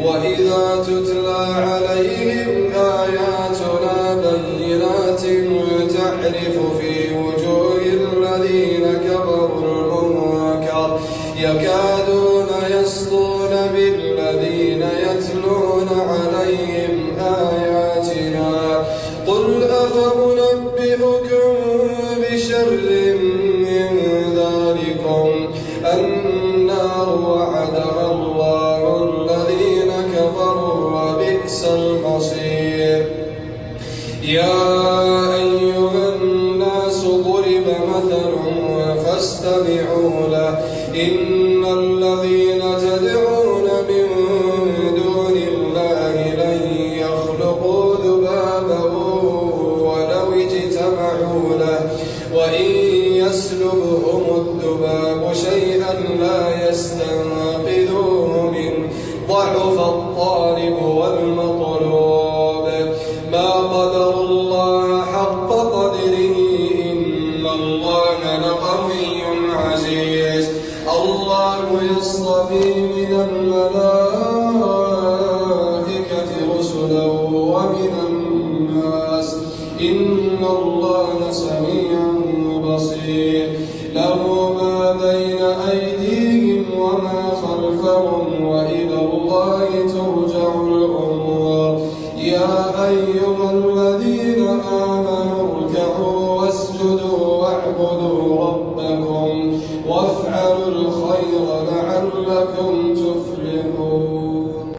وإذا تتلى عليهم آياتنا بينات تعرف في وجوه الذين كفروا المنكر يكادون يسطون بالذين يتلون عليهم آياتنا قل أفأنبئكم بشر من ذلكم النار وعدها الله الذين كفروا وبئس المصير. يا أيها الناس ضرب مثل فاستمعوا له إن الذين تدعون من دون الله لن يخلقوا ذبابا ولو اجتمعوا له وإن يسلبهم الذباب شيئا لا يستنقذوه منه ضعف الطالب والمطلوب ما قدر الله حق قدره إن الله لقوي عزيز. الله يصطفي من الملائكة رسلا ومن الناس إن الله سميع بصير له ما بين أيديهم وما خلفهم وإلى الله ترجع الأمور. يا أيها